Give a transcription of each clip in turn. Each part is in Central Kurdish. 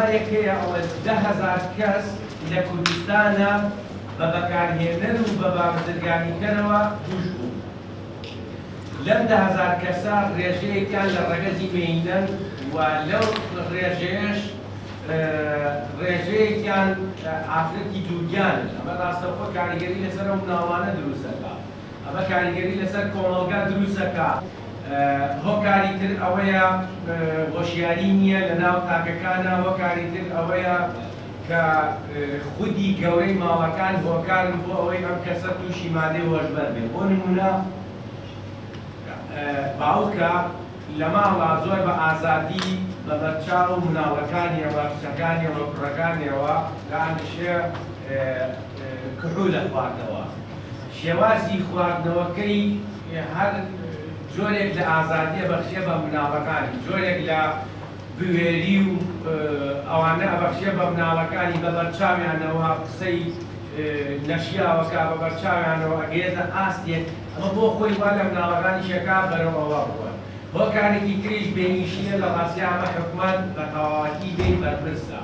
ئەمارێک هەیە ئەوە 10,000 کەس لە کوردستانە بە بەکارهێنەر و بە بازرگانیکەرەوە توش بوو. لەم 10,000 کەسە ڕێژەیەکیان لە ڕەگەزی مێینەن و لەو ڕێژەیەش ڕێژەیەکیان ئافرەتی دووگیان. ئەمە ڕاستەوخۆ کاریگەری لەسەر ئەو مناڵانە دروستەکە، ئەمە کاریگەری لەسەر کۆمەڵگا دروستەکە. هۆکاری تر ئەوەیە هۆشیاری نییە لە ناو تاکەکانە، هۆکاری تر ئەوەیە کە خودی گەورەی ماڵەکان هۆکارن بۆ ئەوەی ئەم کەسە تووشی مادەی هۆشبەر بێت. بۆ نمونە باوکە لە ماڵا زۆر بە ئازادی بە بەرچاو و مناڵەکانیەوە کچەکانیەوە کوڕەکانیەوە دانیشێ کحوولە خواردنەوە. شێوازی خواردنەوەکەی هەر جۆرێک لە ئازادیە بەخشێ بە مناڵەکانی، جۆرێک لە بوێری و ئەوانە ئەبەخشێ بە مناڵەکانی بە بەرچاویانەوە قسەی نەشیاوەکە بە بەرچاویانەوە ئەگەیەتە ئاستێک. ئەمە بۆ خۆی وا لە مناڵەکانی شێکا بەرەوەوە بووە. هۆکارێکی تریش بێنیشیە لە ڕاستی ئەمە حکومەت بە تەواوەتی بێی بەرپرسە.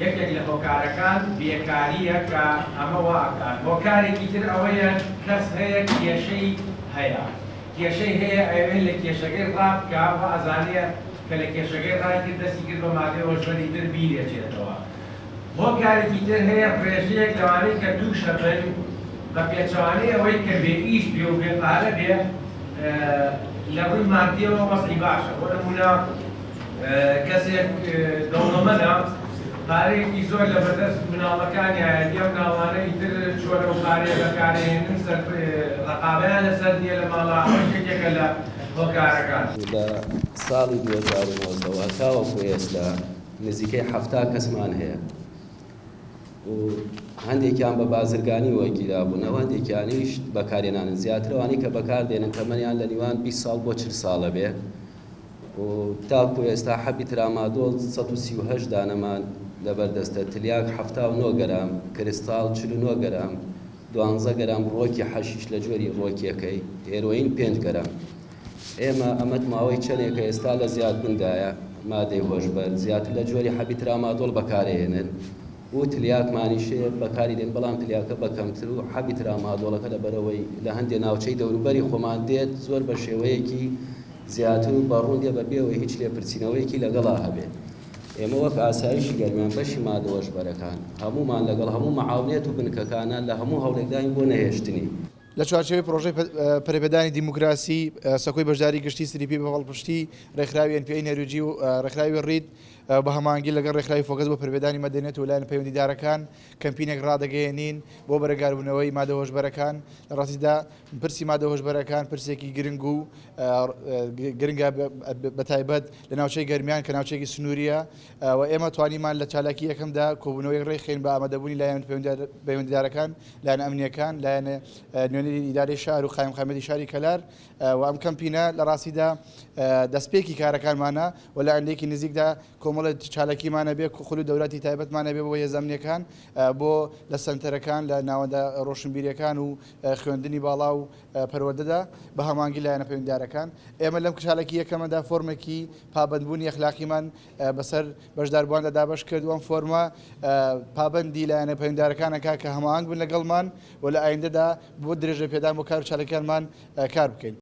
یەکێک لە هۆکارەکان بێکاریە کە ئەمە واکات. هۆکارێکی تر ئەوەیە کەس هەیە کێشەی هەیە. کێشەی هەیە ئەوێن لە کێشەکەی ڕابکە و ئەزانەیە کە لە کێشەکەی ڕای کرد دەستی کرد بە مادەی هۆشبەری تر بیرێچێتەوە. هۆکارێکی تر هەیە ڕێژەیەک لەوانەی کە دووشە بن بە پێچەوانەی ئەوەی کە بێ ئیش بێ و بێپارە بێ لە ڕووی مادیەوە وەسعی باشە. بۆ نمونە کەسێک دەوڵەمەندە پارەیەکی زۆر لە بەدەست مناڵەکانی هەیە، ئەم مناڵانەی تر چۆرە و پارەیە بەکارهێنن ڕقابەیان لەسەر نییە لە ماڵا. یەکێکە لە هۆکارەکان. لە ساڵی 2009 تاوەکو ئێستا نزیکەی 70 کەسمان هەیە و هەندێکیان بە بازرگانی وەگیرا بوون، ئەو هەندێکیانیش بەکارهێنانن. زیاترەوانی کە بەکاردێنن تەمەنیان لە نیوان 20 ساڵ بۆ 40 ساڵە بێ و تاکو ئێستا حەبی ترامادۆڵ 138 دانەمان لەبەردەستە، تلیاک 79 گەرام، کریستاڵ 49 گەرام، 12 گەرام ڕۆکی حەشیش لە جۆری ڕۆکیەکەی، هێرۆین 5 گەرام. ئێمە ئەمەد ماوەی چەندێکە ئێستا لە زیادبوندایە مادەی هۆشبەر زیاتر لە جۆری حەبی ترامادۆڵ بەکارهێنن و تلیاکمانیشێ بەکاری دێن، بەڵام تلیاکە بەکەمتر و حەبی ترامادۆڵەکە لەبەرەوەی لە هەندێک ناوچەی دەوروبەری خۆمان دێت زۆر بە شێوەیەکی زیاتر و بەڕوندێ بەبێەوەی هیچ لێپرسینەوەیەکی لەگەڵا هەبێت. ئێمە وەک ئاسایشی گەرمیان بەشی مادە هۆشبەرەکان هەمومان لەگەڵ هەموو مەعاونێت و بنکەکانە لە هەموو هەوڵێکداین بۆ نەهێشتنی. لە چوارچێوەی پرۆژەی پەروەردەدانی دیموکراسی سەکۆی بەشداری گشتی سریپی بە هەڵپشتی ڕێکخراوی NPA نەرویجی و ڕێکخراوی ڕید بە هەماهەنگی لەگەڵ ڕێکخراوی فۆکەس بۆ پەروەردەدانی مەدەنیەت و لایەن پەیوەندیدارەکان کەمپینێک ڕادەگەیەنین بۆ بەرەگاربوونەوەی مادە هۆشبەرەکان. لە ڕاستیدا پرسی مادە هۆشبەرەکان پرسێکی گرنگ و گرنگە بەتایبەت لە ناوچەی گەرمیان کە ناوچەیەکی سنووریە و ئێمە توانیمان لە چالاکی یەکەمدا کۆبوونەوەی ڕێخین بە ئامادەبوونی لایەن پەیوەندیدارەکان، لایەن ئەمنیەکان، لایەن نوێنەری ئیدارەی شار و قایمقامەتی شاری کەلار و ئەم کەمپینە لە ڕاستیدا دەستپێکی کارەکانمانە و لە ئەندێکی نزیکدا کۆمەڵە چالاکیمانە بێ خولو دەولاتی تایبەتمانە بێ بۆ هێزەمنیەکان بۆ لە سنتەرەکان لە ناوەندە ڕۆشنبیریەکان و خوێندنی باڵا و پەروەردەدا بە هەماهەنگی لایەنە پەیوەندیدارەکان. ئێمە لەم چالاکی یەکەمەدا فۆرمێکی پابەندبوونی ئەخلاقیمان بەسەر بەشداربوواندا دابەش کردووەم. فۆرمە پابەندی لایەنە پەیوەندیدارەکانەکە کە هەماهەنگ بن لەگەڵمان و لە ئایندەدا بۆ درێژە پێدان بۆ کار و چالاکیانمان کار بکەین.